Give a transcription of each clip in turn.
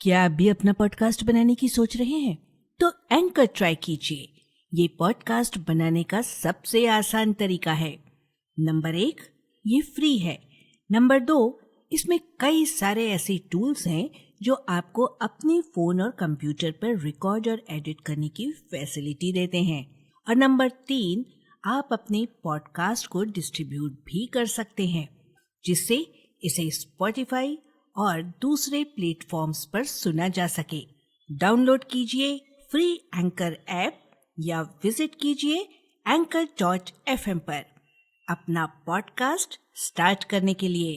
क्या आप भी अपना पॉडकास्ट बनाने की सोच रहे हैं? तो एंकर ट्राई कीजिए। ये पॉडकास्ट बनाने का सबसे आसान तरीका है। नंबर 1, ये फ्री है। नंबर 2, इसमें कई सारे ऐसे टूल्स हैं जो आपको अपने फोन और कंप्यूटर पर रिकॉर्ड और एडिट करने की फैसिलिटी देते हैं। और नंबर 3, आप अपने पॉडकास्ट को डिस्ट्रीब्यूट भी कर सकते हैं, जिससे इसे स्पॉटिफाई और दूसरे प्लेटफॉर्म्स पर सुना जा सके। डाउनलोड कीजिए फ्री एंकर ऐप या विजिट कीजिए anchor.fm पर अपना पॉडकास्ट स्टार्ट करने के लिए।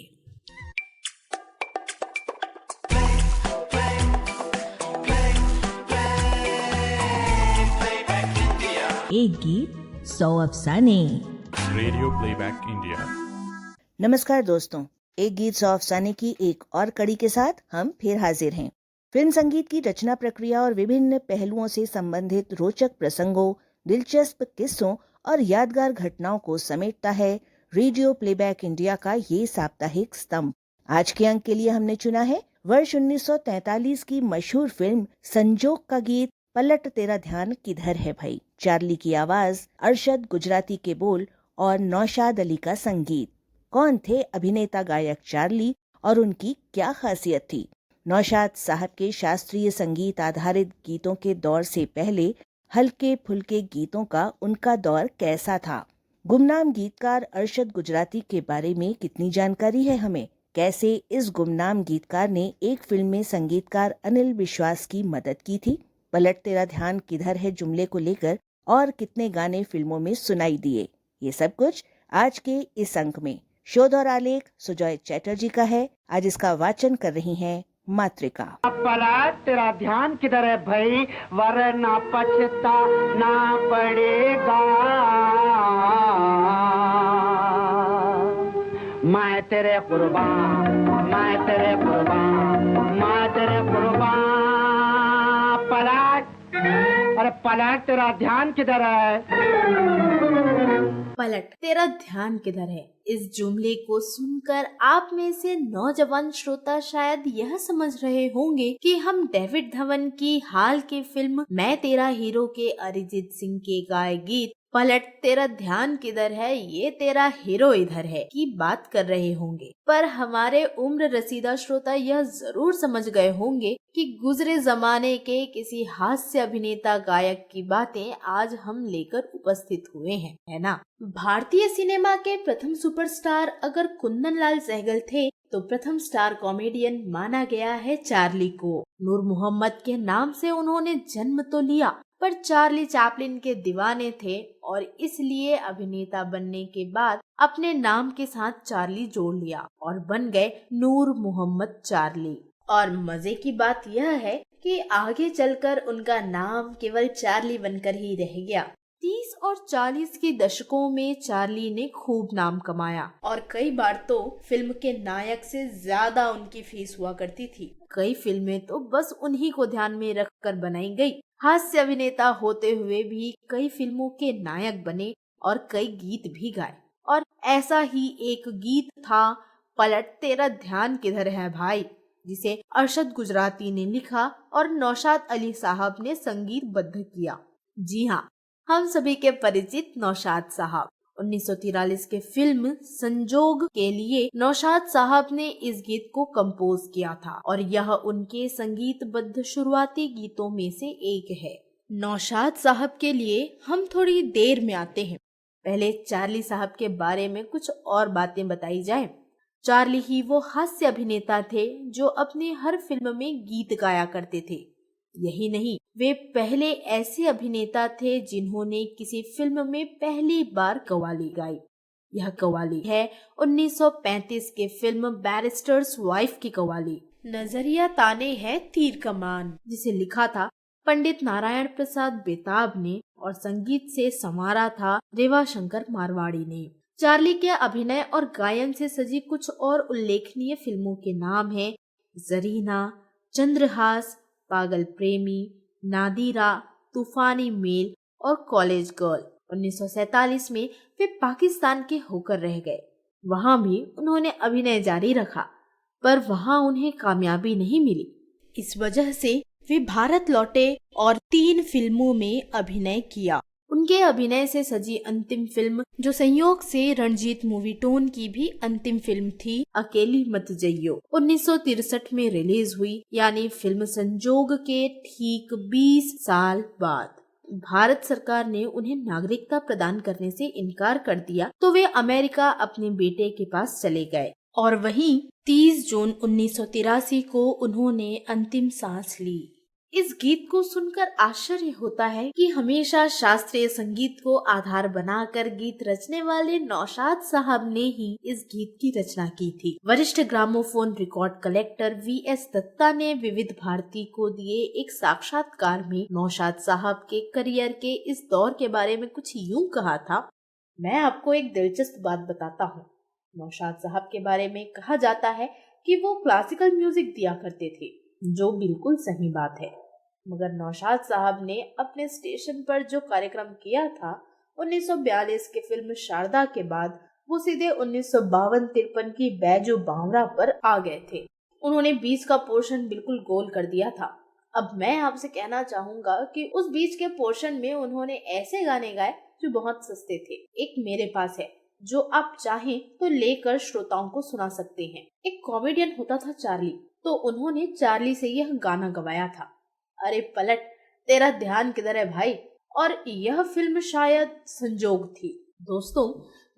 एक गीत 100 अफसाने। Radio playback India. नमस्कार दोस्तों, एक गीत 100 अफसाने की एक और कड़ी के साथ हम फिर हाजिर हैं। फिल्म संगीत की रचना प्रक्रिया और विभिन्न पहलुओं से संबंधित रोचक प्रसंगों, दिलचस्प किस्सों और यादगार घटनाओं को समेटता है रेडियो प्लेबैक इंडिया का ये साप्ताहिक स्तंभ। आज के अंक के लिए हमने चुना है वर्ष 1943 की मशहूर फिल्म संजोग का गीत पलट तेरा ध्यान किधर है भाई। चार्ली की आवाज, अरशद गुजराती के बोल और नौशाद अली का संगीत। कौन थे अभिनेता गायक चार्ली और उनकी क्या खासियत थी? नौशाद साहब के शास्त्रीय संगीत आधारित गीतों के दौर से पहले हल्के फुल्के गीतों का उनका दौर कैसा था? गुमनाम गीतकार अरशद गुजराती के बारे में कितनी जानकारी है हमें? कैसे इस गुमनाम गीतकार ने एक फिल्म में संगीतकार अनिल विश्वास की मदद की थी? पलट तेरा ध्यान किधर है जुमले को लेकर और कितने गाने फिल्मों में सुनाई दिए? ये सब कुछ आज के इस अंक में। शोध और आलेख सुजॉय चैटर्जी का है। आज इसका वाचन कर रही हैं मातृका। पलट तेरा ध्यान किधर है भाई, वरना पछताना पड़ेगा। मैं तेरे कुर्बान, मैं तेरे कुर्बान, मैं तेरे कुर्बान। पलट, अरे पलट तेरा ध्यान किधर है? पलट तेरा ध्यान किधर है। इस जुमले को सुनकर आप में से नौजवान श्रोता शायद यह समझ रहे होंगे कि हम डेविड धवन की हाल की फिल्म मैं तेरा हीरो के अरिजीत सिंह के गाए गीत पलट तेरा ध्यान किधर है, ये तेरा हीरो इधर है की बात कर रहे होंगे। पर हमारे उम्र रसीदा श्रोता यह जरूर समझ गए होंगे कि गुजरे जमाने के किसी हास्य अभिनेता गायक की बातें आज हम लेकर उपस्थित हुए हैं, है ना। भारतीय सिनेमा के प्रथम सुपरस्टार अगर कुंदन लाल सहगल थे तो प्रथम स्टार कॉमेडियन माना गया है चार्ली को। नूर मोहम्मद के नाम से उन्होंने जन्म तो लिया, पर चार्ली चैपलिन के दीवाने थे और इसलिए अभिनेता बनने के बाद अपने नाम के साथ चार्ली जोड़ लिया और बन गए नूर मोहम्मद चार्ली। और मजे की बात यह है कि आगे चलकर उनका नाम केवल चार्ली बनकर ही रह गया। 30 और 40 के दशकों में चार्ली ने खूब नाम कमाया और कई बार तो फिल्म के नायक से ज्यादा उनकी फीस हुआ करती थी। कई फिल्में तो बस उन्हीं को ध्यान में रखकर बनाई गई। हास्य अभिनेता होते हुए भी कई फिल्मों के नायक बने और कई गीत भी गाए। और ऐसा ही एक गीत था पलट तेरा ध्यान किधर है भाई, जिसे अरशद गुजराती ने लिखा और नौशाद अली साहब ने संगीतबद्ध किया। जी हाँ, हम सभी के परिचित नौशाद साहब। 1943 के फिल्म संजोग के लिए नौशाद साहब ने इस गीत को कंपोज किया था और यह उनके संगीतबद्ध शुरुआती गीतों में से एक है। नौशाद साहब के लिए हम थोड़ी देर में आते हैं। पहले चार्ली साहब के बारे में कुछ और बातें बताई जाए। चार्ली ही वो हास्य अभिनेता थे जो अपनी हर फिल्म में गीत गाया करते थे। यही नहीं, वे पहले ऐसे अभिनेता थे जिन्होंने किसी फिल्म में पहली बार कव्वाली गाई। यह कव्वाली है 1935 के फिल्म बैरिस्टर्स वाइफ की कव्वाली नजरिया ताने है तीर कमान, जिसे लिखा था पंडित नारायण प्रसाद बेताब ने और संगीत से संवारा था रेवा शंकर मारवाड़ी ने। चार्ली के अभिनय और गायन से सजी कुछ और उल्लेखनीय फिल्मों के नाम हैं जरीना, चंद्रहास, पागल प्रेमी, नादिरा, तूफानी मेल और कॉलेज गर्ल। 1947 में वे पाकिस्तान के होकर रह गए। वहाँ भी उन्होंने अभिनय जारी रखा, पर वहाँ उन्हें कामयाबी नहीं मिली। इस वजह से वे भारत लौटे और 3 फिल्मों में अभिनय किया। उनके अभिनय से सजी अंतिम फिल्म, जो संयोग से रणजीत मूवी टोन की भी अंतिम फिल्म थी, अकेली मत जइयो 1963 में रिलीज हुई, यानी फिल्म संजोग के ठीक 20 साल बाद। भारत सरकार ने उन्हें नागरिकता प्रदान करने से इनकार कर दिया तो वे अमेरिका अपने बेटे के पास चले गए और वहीं 30 जून 1983 को उन्होंने अंतिम सांस ली। इस गीत को सुनकर आश्चर्य होता है कि हमेशा शास्त्रीय संगीत को आधार बनाकर गीत रचने वाले नौशाद साहब ने ही इस गीत की रचना की थी। वरिष्ठ gramophone record collector VS Datta ने विविध भारती को दिए एक साक्षात्कार में नौशाद साहब के करियर के इस दौर के बारे में कुछ यूं कहा था। मैं आपको एक दिलचस्प बात बताता हूँ। नौशाद साहब के बारे में कहा जाता है कि वो क्लासिकल म्यूजिक दिया करते थे, जो बिल्कुल सही बात है, मगर नौशाद साहब ने अपने स्टेशन पर जो कार्यक्रम किया था 1942 के फिल्म शारदा के बाद, वो सीधे 1952-53 की बैजो बावरा पर आ गए थे। उन्होंने बीच का पोर्शन बिल्कुल गोल कर दिया था। अब मैं आपसे कहना चाहूँगा कि उस बीच के पोर्शन में उन्होंने ऐसे गाने गाए जो बहुत सस्ते थे। एक मेरे पास है जो आप चाहें तो लेकर श्रोताओं को सुना सकते हैं। एक कॉमेडियन होता था चार्ली, तो उन्होंने चार्ली से यह गाना गवाया था, अरे पलट तेरा ध्यान किधर है भाई, और यह फिल्म शायद संजोग थी। दोस्तों,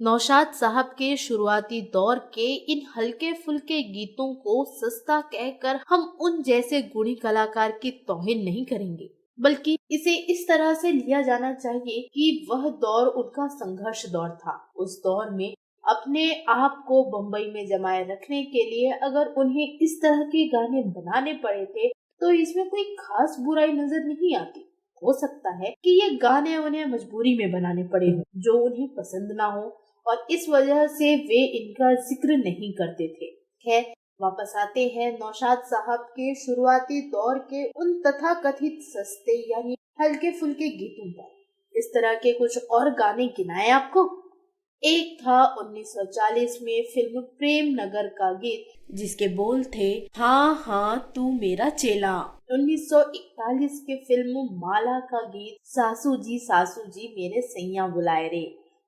नौशाद साहब के शुरुआती दौर के इन हल्के फुल्के गीतों को सस्ता कहकर हम उन जैसे गुणी कलाकार की तौहीन नहीं करेंगे, बल्कि इसे इस तरह से लिया जाना चाहिए कि वह दौर उनका संघर्ष दौर था। उस दौर में अपने आप को बम्बई में जमाए रखने के लिए अगर उन्हें इस तरह के गाने बनाने पड़े थे तो इसमें कोई खास बुराई नजर नहीं आती। हो सकता है कि ये गाने उन्हें मजबूरी में बनाने पड़े हो, जो उन्हें पसंद ना हो, और इस वजह से वे इनका जिक्र नहीं करते थे। खैर, वापस आते हैं नौशाद साहब के शुरुआती दौर के उन तथाकथित सस्ते यानी हल्के फुल्के गीतों पर। इस तरह के कुछ और गाने गिनाए आपको। एक था 1940 में फिल्म प्रेम नगर का गीत, जिसके बोल थे, हाँ हाँ तू मेरा चेला। 1941 के फिल्म माला का गीत, सासू जी मेरे सैया बुलाए रे।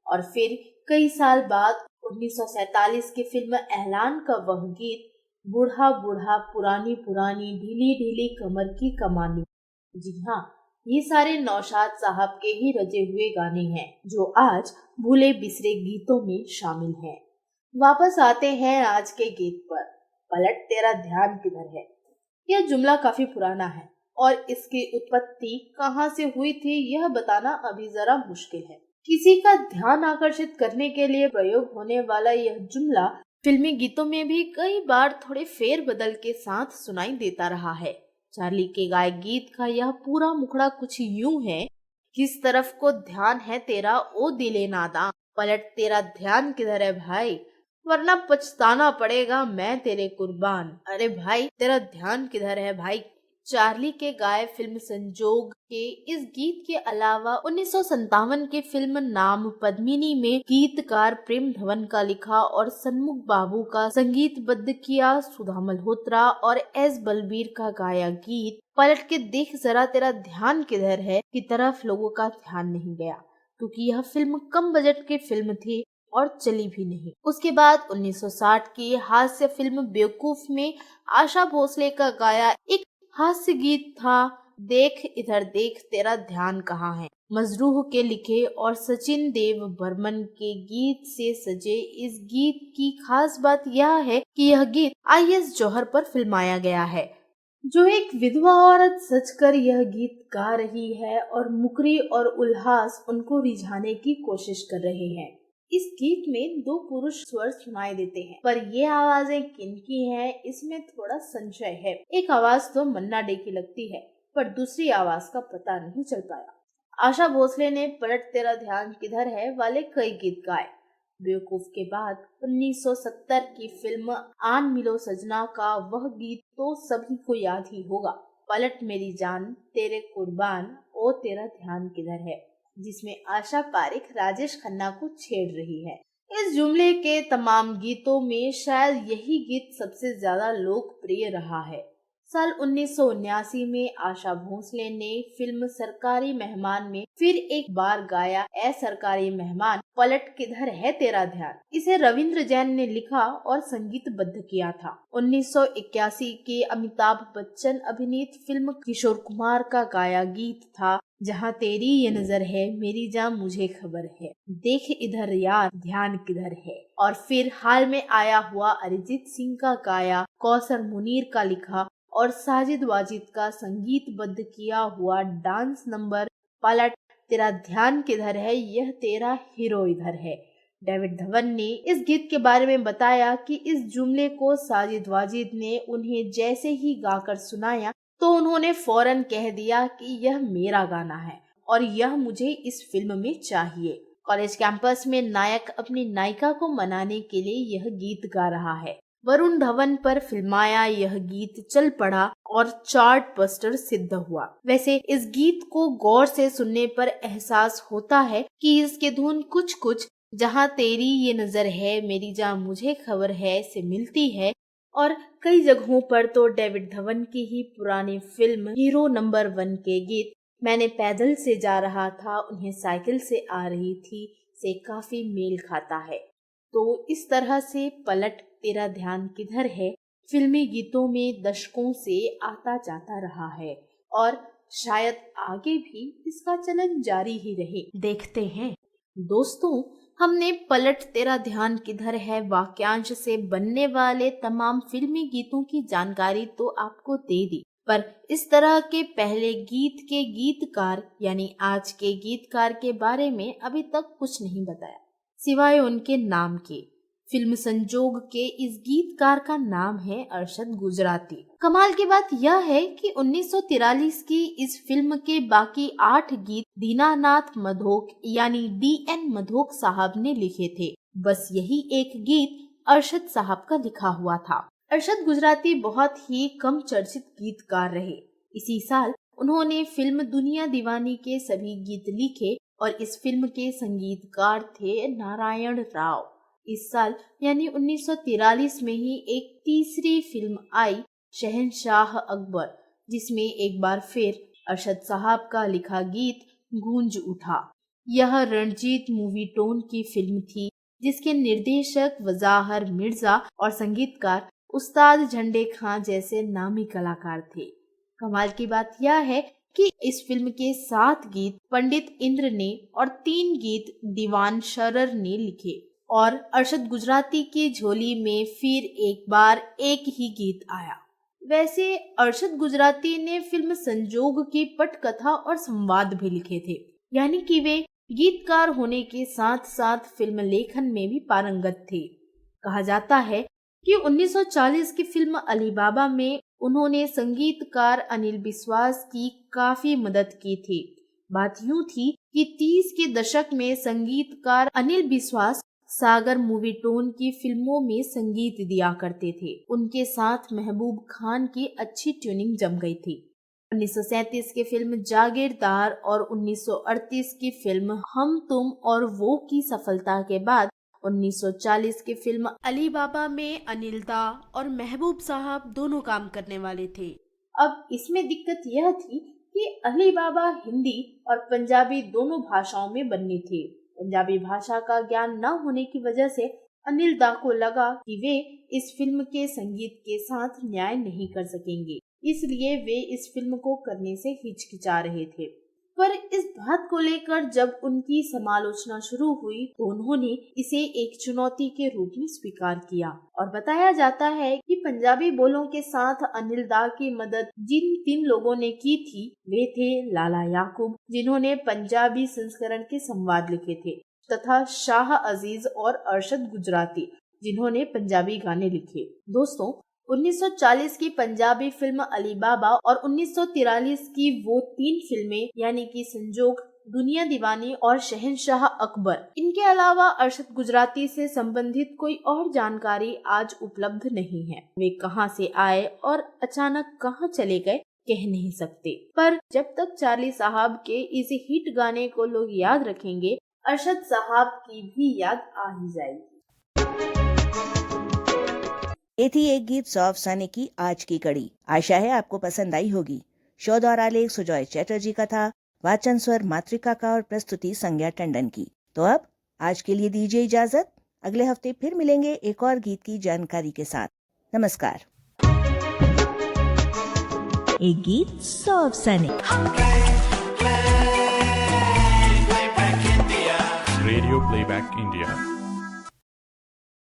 और फिर कई साल बाद 1947 की फिल्म ऐलान का वह गीत, बूढ़ा बूढ़ा पुरानी पुरानी ढीली ढीली कमर की कमानी। जी हाँ, ये सारे नौशाद साहब के ही रचे हुए गाने हैं, जो आज भूले बिसरे गीतों में शामिल हैं। वापस आते हैं आज के गीत पर, पलट तेरा ध्यान किधर है। यह जुमला काफी पुराना है और इसकी उत्पत्ति कहाँ से हुई थी यह बताना अभी जरा मुश्किल है। किसी का ध्यान आकर्षित करने के लिए प्रयोग होने वाला यह जुमला फिल्मी गीतों में भी कई बार थोड़े फेर बदल के साथ सुनाई देता रहा है। चार्ली के गाए गीत का यह पूरा मुखड़ा कुछ यूं है, किस तरफ को ध्यान है तेरा ओ दिले नादा, पलट तेरा ध्यान किधर है भाई, वरना पछताना पड़ेगा मैं तेरे कुर्बान, अरे भाई तेरा ध्यान किधर है भाई। चार्ली के गाए फिल्म संजोग के इस गीत के अलावा 1957 के फिल्म नाम पद्मिनी में गीतकार प्रेम धवन का लिखा और सन्मुख बाबू का संगीतबद्ध किया सुधा मल्होत्रा और एस बलबीर का गाया गीत पलट के देख जरा तेरा ध्यान किधर है की तरफ लोगों का ध्यान नहीं गया, क्योंकि यह फिल्म कम बजट की फिल्म थी और चली भी नहीं। उसके बाद 1960 की हास्य फिल्म बेवकूफ में आशा भोसले का गाया एक हास्य गीत था, देख इधर देख तेरा ध्यान कहाँ है। मजरूह के लिखे और सचिन देव बर्मन के गीत से सजे इस गीत की खास बात यह है कि यह गीत IS जौहर पर फिल्माया गया है, जो एक विधवा औरत सजकर यह गीत गा रही है और मुकरी और उल्लास उनको रिझाने की कोशिश कर रहे हैं। इस गीत में 2 पुरुष स्वर सुनाई देते हैं, पर ये आवाजें किनकी हैं इसमें थोड़ा संशय है। एक आवाज तो मन्ना डे की लगती है, पर दूसरी आवाज का पता नहीं चल पाया। आशा भोसले ने पलट तेरा ध्यान किधर है वाले कई गीत गाए। बेवकूफ के बाद 1970 की फिल्म आन मिलो सजना का वह गीत तो सभी को याद ही होगा, पलट मेरी जान तेरे कुर्बान ओ तेरा ध्यान किधर है, जिसमें आशा पारिक राजेश खन्ना को छेड़ रही है। इस जुमले के तमाम गीतों में शायद यही गीत सबसे ज्यादा लोकप्रिय रहा है। साल 1979 में आशा भोसले ने फिल्म सरकारी मेहमान में फिर एक बार गाया ए सरकारी मेहमान पलट किधर है तेरा ध्यान। इसे रविंद्र जैन ने लिखा और संगीतबद्ध किया था। 1981 के अमिताभ बच्चन अभिनीत फिल्म किशोर कुमार का गाया गीत था जहाँ तेरी ये नजर है मेरी जान मुझे खबर है, देख इधर यार ध्यान किधर है। और फिर हाल में आया हुआ अरिजीत सिंह का गाया, कौसर मुनीर का लिखा और साजिद वाजिद का संगीतबद्ध किया हुआ डांस नंबर पलट तेरा ध्यान किधर है, यह तेरा हीरो इधर है। डेविड धवन ने इस गीत के बारे में बताया कि इस जुमले को साजिद वाजिद ने उन्हें जैसे ही गाकर सुनाया तो उन्होंने फौरन कह दिया कि यह मेरा गाना है और यह मुझे इस फिल्म में चाहिए। कॉलेज कैंपस में नायक अपनी नायिका को मनाने के लिए यह गीत गा रहा है। वरुण धवन पर फिल्माया यह गीत चल पड़ा और चार्ट बस्टर सिद्ध हुआ। वैसे इस गीत को गौर से सुनने पर एहसास होता है कि इसके धुन कुछ कुछ जहाँ तेरी ये नजर है मेरी जान मुझे खबर है से मिलती है और कई जगहों पर तो डेविड धवन की ही पुरानी फिल्म हीरो नंबर 1 के गीत मैंने पैदल से जा रहा था उन्हें साइकिल से आ रही थी से काफी मेल खाता है। तो इस तरह से पलट तेरा ध्यान किधर है फिल्मी गीतों में दशकों से आता जाता रहा है और शायद आगे भी इसका चलन जारी ही रहे। देखते हैं। दोस्तों, हमने पलट तेरा ध्यान किधर है वाक्यांश से बनने वाले तमाम फिल्मी गीतों की जानकारी तो आपको दे दी, पर इस तरह के पहले गीत के गीतकार यानी आज के गीतकार के बारे में अभी तक कुछ नहीं बताया सिवाय उनके नाम के। फिल्म संजोग के इस गीतकार का नाम है अरशद गुजराती। कमाल की बात यह है कि 1943 की इस फिल्म के बाकी 8 गीत दीनानाथ मधोक यानी DN मधोक साहब ने लिखे थे। बस यही एक गीत अरशद साहब का लिखा हुआ था। अरशद गुजराती बहुत ही कम चर्चित गीतकार रहे। इसी साल उन्होंने फिल्म दुनिया दीवानी के सभी गीत लिखे और इस फिल्म के संगीतकार थे नारायण राव। इस साल यानी 1943 में ही एक तीसरी फिल्म आई शहंशाह अकबर, जिसमें एक बार फिर अरशद साहब का लिखा गीत गूंज उठा। यह रणजीत मूवी टोन की फिल्म थी जिसके निर्देशक वजाहर मिर्जा और संगीतकार उस्ताद झंडे खां जैसे नामी कलाकार थे। कमाल की बात यह है कि इस फिल्म के 7 गीत पंडित इंद्र ने और 3 गीत दीवान शरर ने लिखे और अरशद गुजराती की झोली में फिर एक बार एक ही गीत आया। वैसे अरशद गुजराती ने फिल्म संजोग की पटकथा और संवाद भी लिखे थे, यानी कि वे गीतकार होने के साथ साथ फिल्म लेखन में भी पारंगत थे। कहा जाता है कि 1940 की फिल्म अली बाबा में उन्होंने संगीतकार अनिल बिस्वास की काफी मदद की थी। बात यूं थी कि 30 के दशक में संगीतकार अनिल बिस्वास सागर मूवी टोन की फिल्मों में संगीत दिया करते थे। उनके साथ महबूब खान की अच्छी ट्यूनिंग जम गई थी। 1937 की फिल्म जागीरदार और 1938 की फिल्म हम तुम और वो की सफलता के बाद 1940 की फिल्म अली बाबा में अनिल दा और महबूब साहब दोनों काम करने वाले थे। अब इसमें दिक्कत यह थी कि अली बाबा हिंदी और पंजाबी दोनों भाषाओं में बननी थी। पंजाबी भाषा का ज्ञान न होने की वजह से अनिल दा को लगा कि वे इस फिल्म के संगीत के साथ न्याय नहीं कर सकेंगे, इसलिए वे इस फिल्म को करने से हिचकिचा रहे थे। पर इस बात को लेकर जब उनकी समालोचना शुरू हुई तो उन्होंने इसे एक चुनौती के रूप में स्वीकार किया और बताया जाता है कि पंजाबी बोलों के साथ अनिल दा की मदद जिन 3 लोगों ने की थी वे थे लाला याकूब, जिन्होंने पंजाबी संस्करण के संवाद लिखे थे, तथा शाह अजीज और अरशद गुजराती, जिन्होंने पंजाबी गाने लिखे। दोस्तों, 1940 की पंजाबी फिल्म अली बाबा और 1943 की वो 3 फिल्में यानी कि संजोग, दुनिया दीवानी और शहंशाह अकबर, इनके अलावा अरशद गुजराती से संबंधित कोई और जानकारी आज उपलब्ध नहीं है। वे कहां से आए और अचानक कहां चले गए कह नहीं सकते, पर जब तक चार्ली साहब के इस हिट गाने को लोग याद रखेंगे, अरशद साहब की भी याद आ ही जाएगी। ये थी एक गीत 100 अफसाने की आज की कड़ी। आशा है आपको पसंद आई होगी। शोध और आलेख सुजॉय चैटर्जी का था, वाचन स्वर मातृका का और प्रस्तुति संज्ञा टंडन की। तो अब आज के लिए दीजिए इजाजत। अगले हफ्ते फिर मिलेंगे एक और गीत की जानकारी के साथ। नमस्कार। एक गीत 100 अफसाने। Radio Playback India.